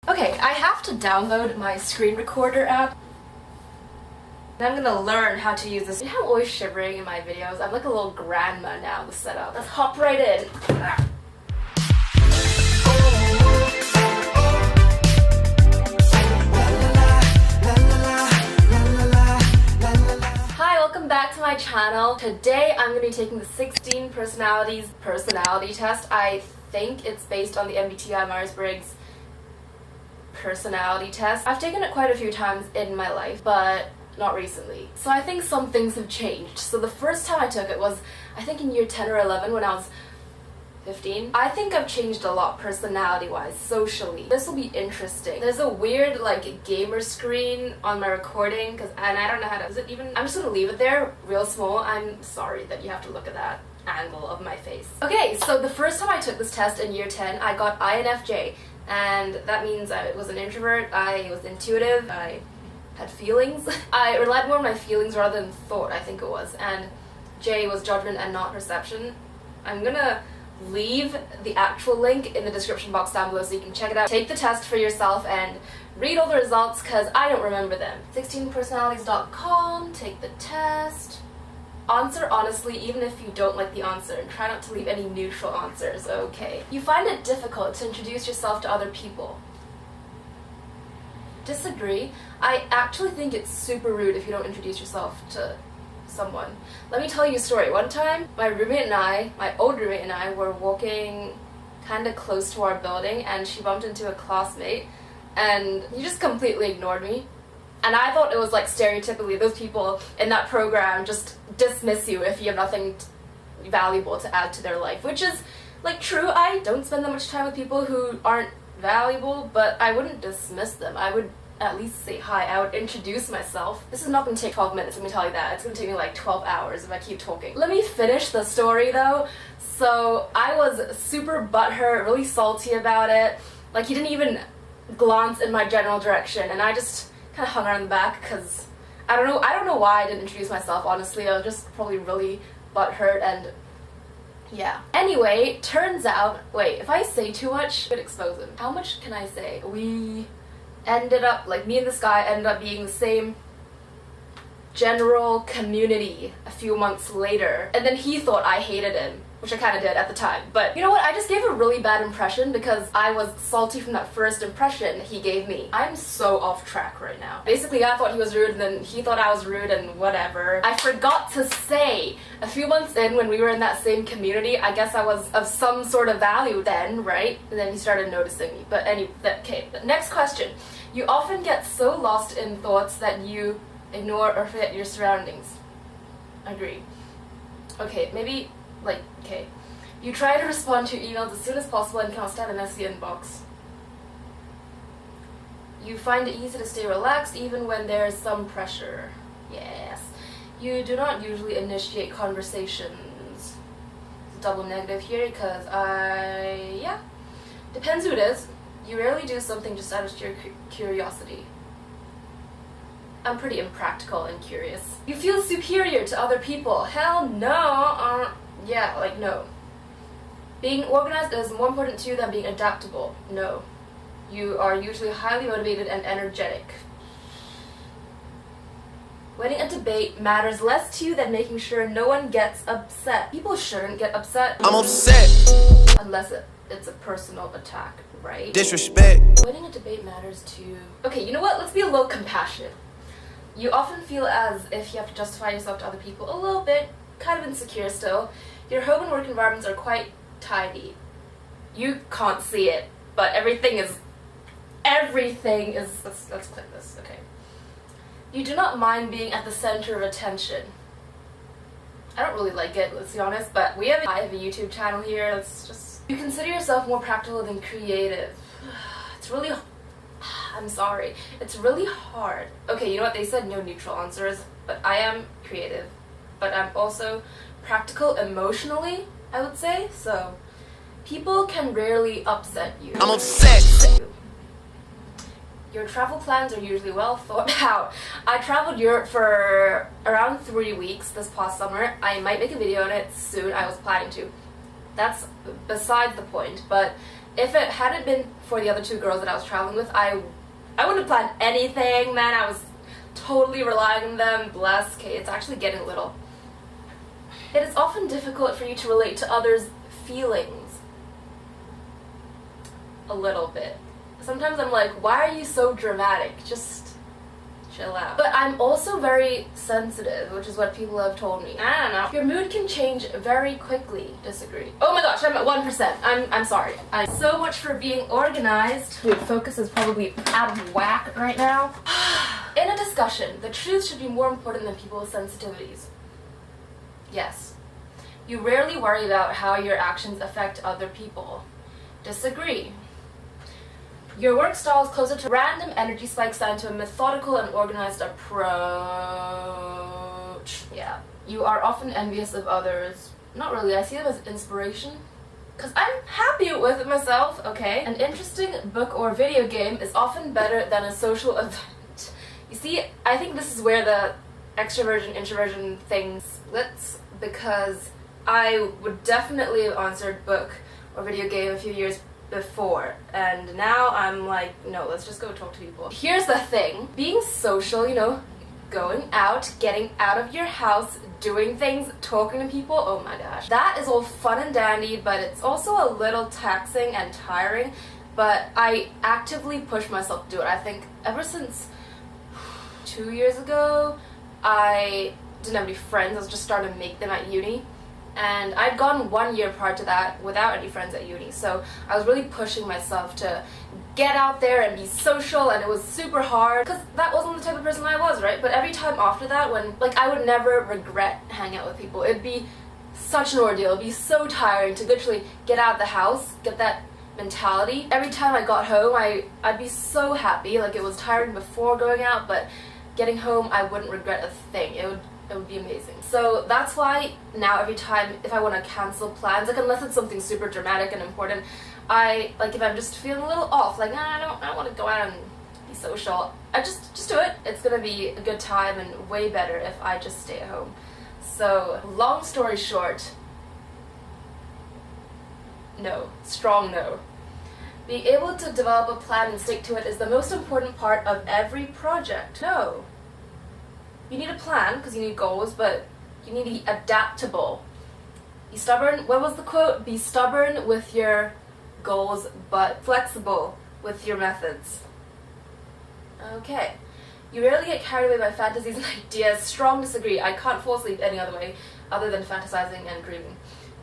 Okay, I have to download my screen recorder app. And I'm gonna learn how to use this. You know, I'm always shivering in my videos. I'm like a little grandma now with the setup. Let's hop right in. Hi, welcome back to my channel. Today I'm gonna be taking the 16 personalities personality test. I think it's based on the MBTI Myers-Briggs personality test. I've taken it quite a few times in my life, but not recently. So I think some things have changed. So the first time I took it was, I think in year 10 or 11 when I was 15. I think I've changed a lot personality-wise, socially. This will be interesting. There's a weird like gamer screen on my recording and I don't know how to, is it even, I'm just gonna leave it there real small. I'm sorry that you have to look at that angle of my face. Okay, so the first time I took this test in year 10, I got INFJ. And that means I was an introvert, I was intuitive, I had feelings. I relied more on my feelings rather than thought, I think it was. And J was judgment and not perception. I'm gonna leave the actual link in the description box down below so you can check it out. Take the test for yourself and read all the results because I don't remember them. 16personalities.com, take the test. Answer honestly even if you don't like the answer and try not to leave any neutral answers, okay? You find it difficult to introduce yourself to other people. Disagree. I actually think it's super rude if you don't introduce yourself to someone. Let me tell you a story. One time, my old roommate and I were walking kind of close to our building and she bumped into a classmate and he just completely ignored me. And I thought it was like stereotypically those people in that program just dismiss you if you have nothing valuable to add to their life, which is like true. I don't spend that much time with people who aren't valuable, but I wouldn't dismiss them. I would at least say hi. I would introduce myself. This is not going to take 12 minutes, let me tell you that. It's going to take me like 12 hours if I keep talking. Let me finish the story though. So I was super butthurt, really salty about it. Like he didn't even glance in my general direction and I just kind of hung around the back because I don't know why I didn't introduce myself, honestly. I was just probably really butthurt and yeah. Anyway, turns out, wait, if I say too much, I could expose him. How much can I say? We ended up, like me and this guy ended up being the same general community a few months later. And then he thought I hated him, which I kind of did at the time. But you know what? I just gave a really bad impression because I was salty from that first impression he gave me. I'm so off track right now. Basically, I thought he was rude and then he thought I was rude and whatever. I forgot to say, a few months in when we were in that same community, I guess I was of some sort of value then, right? And then he started noticing me. But anyway, okay, next question. You often get so lost in thoughts that you ignore or forget your surroundings. Agree. Okay, maybe like, okay. You try to respond to emails as soon as possible and cannot stand a messy inbox. You find it easy to stay relaxed even when there is some pressure. Yes. You do not usually initiate conversations. It's a double negative here because yeah. Depends who it is. You rarely do something just out of sheer curiosity. I'm pretty impractical and curious. You feel superior to other people. Hell no. Yeah, like no. Being organized is more important to you than being adaptable. No. You are usually highly motivated and energetic. Winning a debate matters less to you than making sure no one gets upset. People shouldn't get upset. I'm upset. Unless it's a personal attack, right? Disrespect. Winning a debate matters to you. Okay, you know what? Let's be a little compassionate. You often feel as if you have to justify yourself to other people a little bit, kind of insecure still. Your home and work environments are quite tidy. You can't see it, but everything is, let's click this, okay. You do not mind being at the center of attention. I don't really like it, let's be honest, but I have a YouTube channel here, you consider yourself more practical than creative. It's really, I'm sorry, it's really hard. Okay, you know what, they said no neutral answers, but I am creative, but I'm also practical emotionally, I would say, so people can rarely upset you. I'm upset. Your travel plans are usually well thought out. I traveled Europe for around 3 weeks this past summer. I might make a video on it soon, I was planning to. That's besides the point, but if it hadn't been for the other two girls that I was traveling with, I wouldn't have planned anything, man. I was totally relying on them. Bless. Okay, it's actually getting a little. It is often difficult for you to relate to others' feelings. A little bit. Sometimes I'm like, why are you so dramatic? Just chill out. But I'm also very sensitive, which is what people have told me. I don't know. Your mood can change very quickly. Disagree. Oh my gosh, I'm at 1%. I'm sorry. So much for being organized. Dude, focus is probably out of whack right now. In a discussion, the truth should be more important than people's sensitivities. Yes. You rarely worry about how your actions affect other people. Disagree. Your work style is closer to random energy spikes down to a methodical and organized approach. Yeah. You are often envious of others. Not really, I see them as inspiration. Because I'm happy with it myself, okay? An interesting book or video game is often better than a social event. You see, I think this is where the extroversion, introversion thing splits, because I would definitely have answered book or video game a few years before, and now I'm like, no, let's just go talk to people. Here's the thing, being social, you know, going out, getting out of your house, doing things, talking to people, oh my gosh, that is all fun and dandy, but it's also a little taxing and tiring. But I actively push myself to do it. I think ever since 2 years ago, I didn't have any friends. I was just starting to make them at uni. And I'd gone 1 year prior to that without any friends at uni, so I was really pushing myself to get out there and be social, and it was super hard because that wasn't the type of person I was, right? But every time after that, when, like, I would never regret hanging out with people. It'd be such an ordeal. It'd be so tiring to literally get out of the house, get that mentality. Every time I got home, I'd be so happy. Like, it was tiring before going out, but getting home, I wouldn't regret a thing. It would be amazing. So that's why now every time if I want to cancel plans, like unless it's something super dramatic and important, if I'm just feeling a little off, like I don't want to go out and be social, I just do it. It's gonna be a good time and way better if I just stay at home. So long story short, no. Strong no. Being able to develop a plan and stick to it is the most important part of every project. No. You need a plan because you need goals, but you need to be adaptable. Be stubborn. What was the quote? Be stubborn with your goals, but flexible with your methods. Okay. You rarely get carried away by fantasies and ideas. Strong disagree. I can't fall asleep any other way other than fantasizing and dreaming.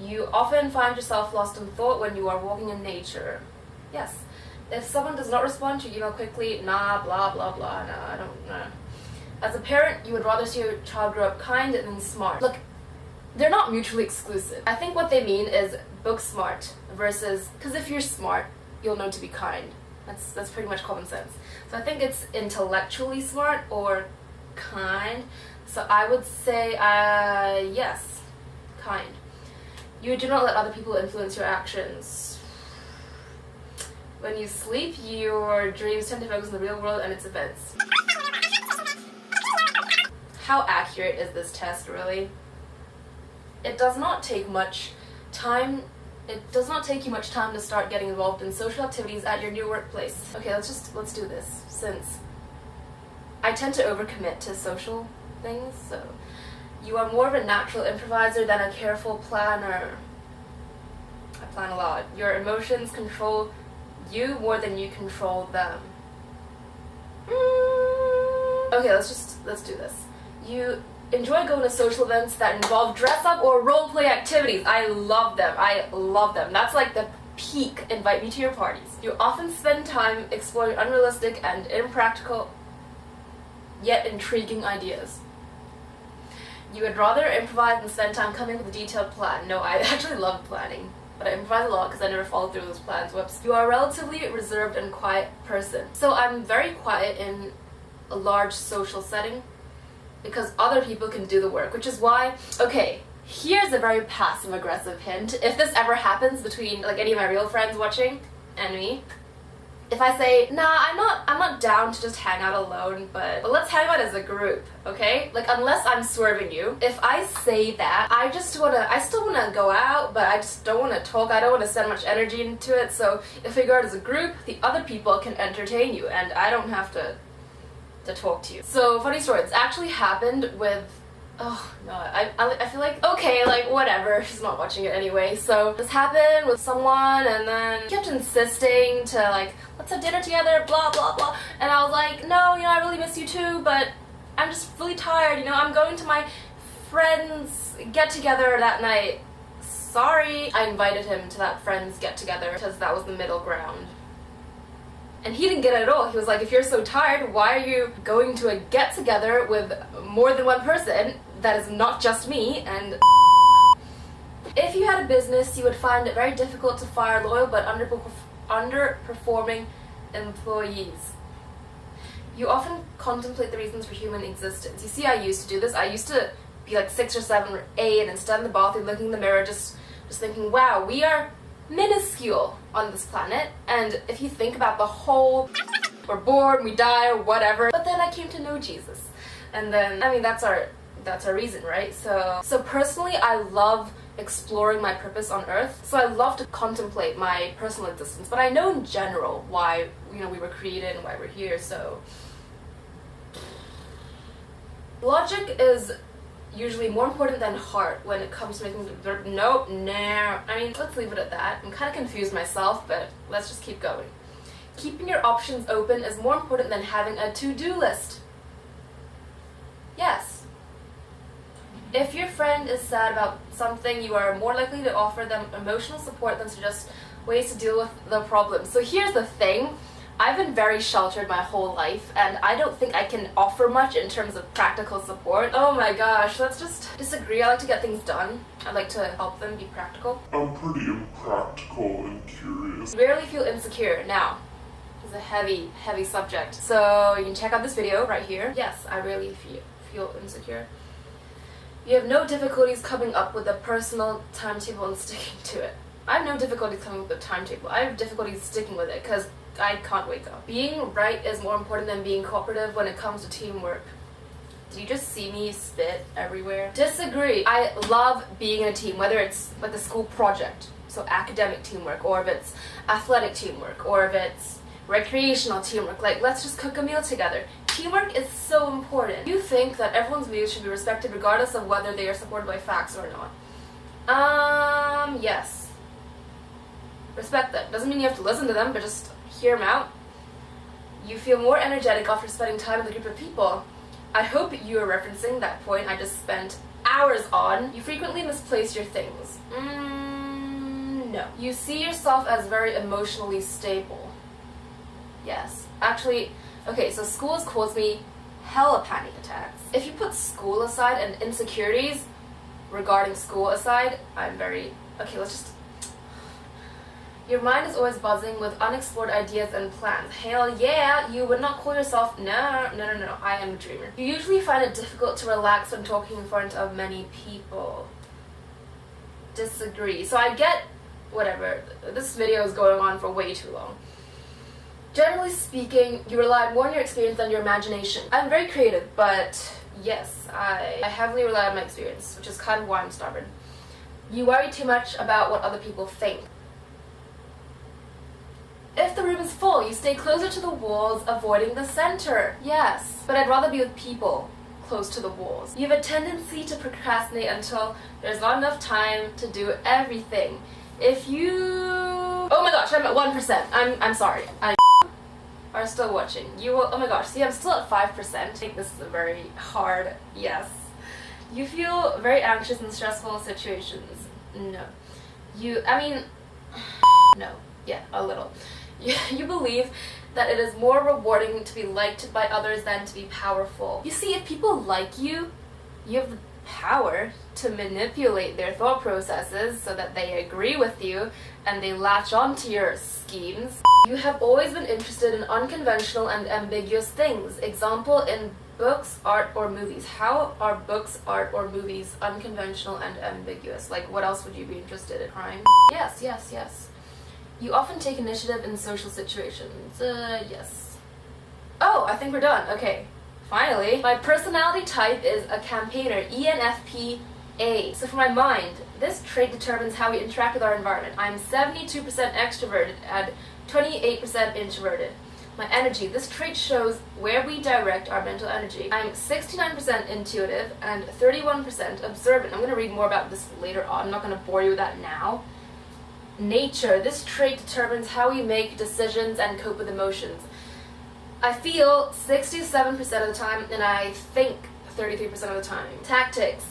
You often find yourself lost in thought when you are walking in nature. Yes. If someone does not respond to your email quickly, nah, blah, blah, blah, nah, I don't know. As a parent, you would rather see your child grow up kind than smart. Look, they're not mutually exclusive. I think what they mean is book smart versus, because if you're smart, you'll know to be kind. That's pretty much common sense. So I think it's intellectually smart or kind. So I would say, yes, kind. You do not let other people influence your actions. When you sleep, your dreams tend to focus on the real world and its events. How accurate is this test, really? It does not take much time. It does not take you much time to start getting involved in social activities at your new workplace. Okay, let's do this, since I tend to overcommit to social things, so you are more of a natural improviser than a careful planner. I plan a lot. Your emotions control you more than you control them. Okay, let's do this. You enjoy going to social events that involve dress-up or role-play activities. I love them. That's like the peak. Invite me to your parties. You often spend time exploring unrealistic and impractical, yet intriguing ideas. You would rather improvise than spend time coming up with a detailed plan. No, I actually love planning, but I improvise a lot because I never follow through those plans. Whoops. You are a relatively reserved and quiet person. So I'm very quiet in a large social setting, because other people can do the work, which is why, okay, here's a very passive-aggressive hint. If this ever happens between, like, any of my real friends watching and me, If I say, nah, I'm not down to just hang out alone, but let's hang out as a group, okay? Like, unless I'm swerving you, if I say that, I still wanna go out, but I just don't wanna talk, I don't wanna send much energy into it, so if we go out as a group, the other people can entertain you, and I don't have to talk to you. So, funny story, it's actually happened with, oh no, I feel like, okay, like whatever, she's not watching it anyway. So this happened with someone and then kept insisting to like, let's have dinner together, blah blah blah. And I was like, no, I really miss you too, but I'm just really tired, I'm going to my friend's get together that night. Sorry. I invited him to that friend's get together because that was the middle ground. And he didn't get it at all. He was like, if you're so tired, why are you going to a get-together with more than one person that is not just me? And if you had a business, you would find it very difficult to fire loyal but underperforming employees. You often contemplate the reasons for human existence. You see, I used to do this. I used to be like 6 or 7 or 8 and stand in the bathroom looking in the mirror just thinking, wow, we are minuscule on this planet, and if you think about the whole, we're born, we die, or whatever. But then I came to know Jesus, and then, I mean, that's our reason, right? So personally, I love exploring my purpose on earth, so I love to contemplate my personal existence, but I know in general why, we were created and why we're here, so logic is usually more important than heart when it comes to making nope, nah. I mean, let's leave it at that. I'm kind of confused myself, but let's just keep going. Keeping your options open is more important than having a to-do list. Yes. If your friend is sad about something, you are more likely to offer them emotional support than suggest ways to deal with the problem. So here's the thing. I've been very sheltered my whole life, and I don't think I can offer much in terms of practical support. Oh my gosh, let's just disagree. I like to get things done. I like to help them be practical. I'm pretty impractical and curious. Rarely feel insecure. Now, it's a heavy subject. So you can check out this video right here. Yes, I rarely feel insecure. You have no difficulties coming up with a personal timetable and sticking to it. I have no difficulties coming up with a timetable. I have difficulties sticking with it because I can't wake up. Being right is more important than being cooperative when it comes to teamwork. Did you just see me spit everywhere? Disagree. I love being in a team, whether it's like a school project, so academic teamwork, or if it's athletic teamwork, or if it's recreational teamwork, like let's just cook a meal together. Teamwork is so important. You think that everyone's views should be respected regardless of whether they are supported by facts or not. Yes. Respect them. Doesn't mean you have to listen to them, but just hear them out. You feel more energetic after spending time with a group of people. I hope you are referencing that point I just spent hours on. You frequently misplace your things. No. You see yourself as very emotionally stable. Yes. Actually, okay, so school has caused me hella panic attacks. If you put school aside and insecurities regarding school aside, I'm very... Okay, let's just... Your mind is always buzzing with unexplored ideas and plans. Hell yeah, you would not call yourself... No, I am a dreamer. You usually find it difficult to relax when talking in front of many people. Disagree. So I get... Whatever. This video is going on for way too long. Generally speaking, you rely more on your experience than your imagination. I'm very creative, but yes, I heavily rely on my experience, which is kind of why I'm stubborn. You worry too much about what other people think. If the room is full, you stay closer to the walls, avoiding the center. Yes, but I'd rather be with people close to the walls. You have a tendency to procrastinate until there's not enough time to do everything. If you... Oh my gosh, I'm at 1%. I'm sorry. I are still watching. You will... Oh my gosh, see, I'm still at 5%. I think this is a very hard yes. You feel very anxious in stressful situations. No. No. Yeah, a little. You believe that it is more rewarding to be liked by others than to be powerful. You see, if people like you, you have the power to manipulate their thought processes so that they agree with you and they latch on to your schemes. You have always been interested in unconventional and ambiguous things. Example, in books, art, or movies. How are books, art, or movies unconventional and ambiguous? Like, what else would you be interested in? Crime? Yes. You often take initiative in social situations. Yes. Oh, I think we're done. Okay. Finally. My personality type is a campaigner, ENFP-A. So for my mind, this trait determines how we interact with our environment. I'm 72% extroverted and 28% introverted. My energy, this trait shows where we direct our mental energy. I'm 69% intuitive and 31% observant. I'm going to read more about this later on. I'm not going to bore you with that now. Nature, this trait determines how we make decisions and cope with emotions. I feel 67% of the time and I think 33% of the time. Tactics,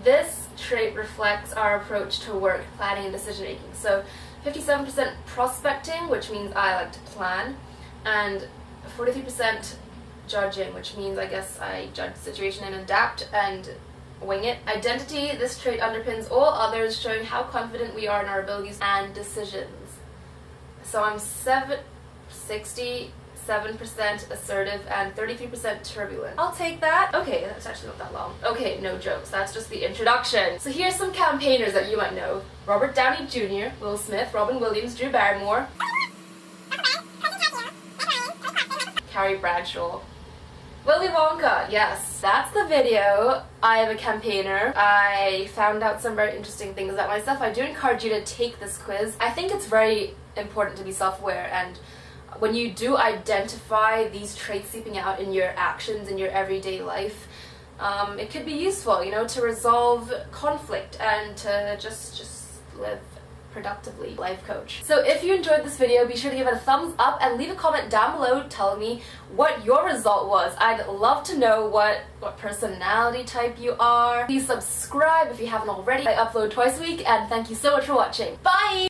this trait reflects our approach to work, planning, and decision making. So 57% prospecting, which means I like to plan, and 43% judging, which means I guess I judge the situation and adapt and wing it. Identity, this trait underpins all others, showing how confident we are in our abilities and decisions. So I'm 67% assertive and 33% turbulent. I'll take that. Okay, that's actually not that long. Okay, no jokes. That's just the introduction. So here's some campaigners that you might know. Robert Downey Jr., Will Smith, Robin Williams, Drew Barrymore, Carrie Bradshaw, Willy Wonka. Yes, that's the video. I am a campaigner. I found out some very interesting things about myself. I do encourage you to take this quiz. I think it's very important to be self-aware, and when you do identify these traits seeping out in your actions in your everyday life, it could be useful, you know, to resolve conflict and to just live productively. Life coach. So if you enjoyed this video, be sure to give it a thumbs up and leave a comment down below telling me what your result was. I'd love to know what personality type you are. Please subscribe if you haven't already. I upload twice a week, and thank you so much for watching. Bye!